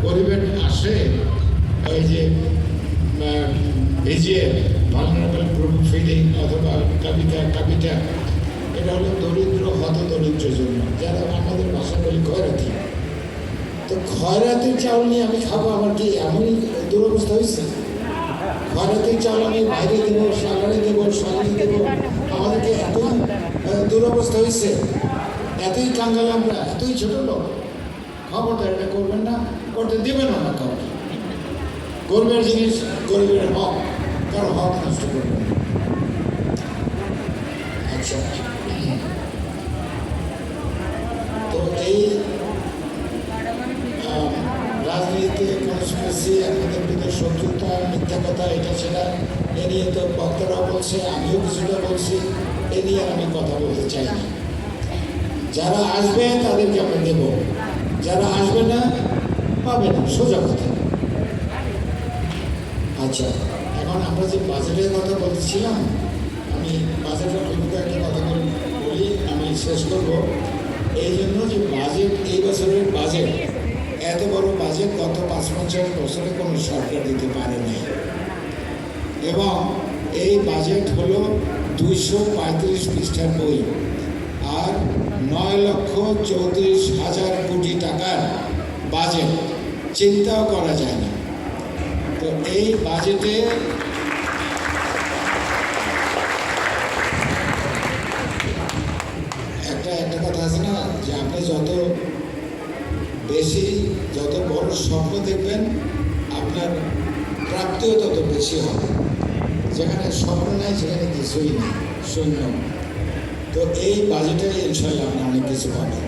গরিবের আসে ওই যে ভিজিয়ে ভালনারেবল গ্রুপ ফিডিং অথবা কাবিটা, এটা হলো দরিদ্র হত দরিদ্রের জন্য, যারা আমাদের ভাষা বলি খয়রাতি। তো খয়রাতির চাউল নিয়ে আমি খাবো, আমার কি এমনই দুরবস্থা হয়েছে? খয়রাতির চাউল আমি বাইরে দেবো, সাগরে দেবো, সাগরে দেবো, আমাদেরকে এতই দুরবস্থা হয়েছে, এতই কাঙ্গাল আমরা, এতই ছোট লোক। খবরটা এটা করবেন না, করতে দেবেন না কাউকে। গরিবের জিনিস গরিবের হক, কারো হক নষ্ট করবেন না। আচ্ছা, তো এই রাজনীতিতে কনস্পিরেসি, আপনাদের ভিতরে শত্রুতা, মিথ্যা কথা, এটা সেটা এ নিয়ে তো বক্তারাও বলছে, আমিও কিছুটা বলছি, এ নিয়ে আমি কথা বলতে চাই না। যারা আসবে তাদেরকে আমরা দেব, যারা আসবে না পাবে না, সোজা কথা। আচ্ছা, এখন আমরা যে বাজেটের কথা বলতেছিলাম, আমি বাজেটের অল্প একটা কথা বলি, আমি শেষ করব। এই জন্য যে বাজেট, এই বছরের বাজেট, এত বড় বাজেট গত ৫-৫ বছরে কোনো সরকার দিতে পারে নাই। এবং এই বাজেট হলো ২৩৫ পৃষ্ঠার বই, আর ৯,৩৪,০০০ কোটি টাকার বাজেট, চিন্তাও করা যায় না। তো এই বাজেটে একটা কথা আছে না, যে আপনি যত বেশি, যত বড় স্বপ্ন দেখবেন, আপনার প্রাপ্তিও তত বেশি হবে। যেখানে স্বপ্ন নাই সেখানে কিছুই নেই, শূন্য। তো এই বাজেটে ইনশাল্লাহ আপনি অনেক কিছু পাবেন।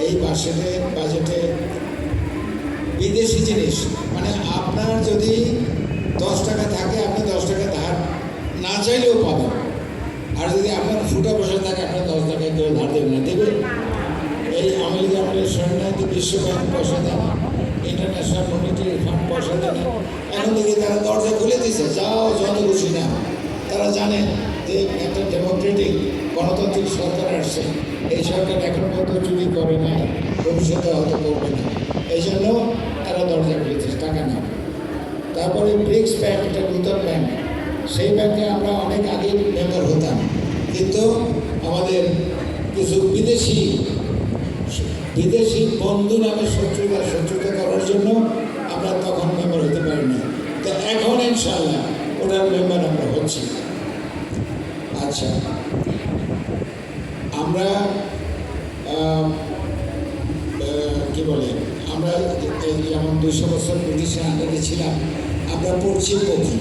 এই বাজেটে বিদেশি জিনিস, মানে আপনার যদি 10 টাকা থাকে, আপনি 10 টাকা ধার না চাইলেও পাবেন। আর যদি আপনার ফুটা পয়সা থাকে, আপনার 10 টাকা কেউ ধার দেবে না, দেবে। এই আমেরিকা আমাদের শরণার্থী বিশ্ব ব্যাংক পয়সা দেয় না, ইন্টারন্যাশনাল মনিটারি ফান্ড পয়সা দেয় না। এখন থেকে তারা দরজা খুলে দিয়েছে, যাও যত খুশি না। তারা জানে যে একটা ডেমোক্রেটিক গণতান্ত্রিক সরকার আসছে, এই সরকার এখন পর্যন্ত চুরি করে নাই, ভবিষ্যতে হয়তো করবে না, এই জন্য তারা দরজা খুলেছে, টাকা না। তারপরে ব্রিক্স ব্যাংক, একটা নূতন ব্যাংক, সেই ব্যাংকে আমরা অনেক আগে মেম্বার হতাম, কিন্তু আমাদের কিছু বিদেশি বন্ধু নামে শত্রুতা করার জন্য আমরা তখন মেম্বার হতে পারিনি। তো এখন ইনশাল্লাহ ওটার মেম্বার আমরা হচ্ছি। আচ্ছা, আমরা কি বলে, আমরা যেমন ২০০ বছর ব্রিটিশের আন্ডারে ছিলাম, আমরা পশ্চিমমুখী,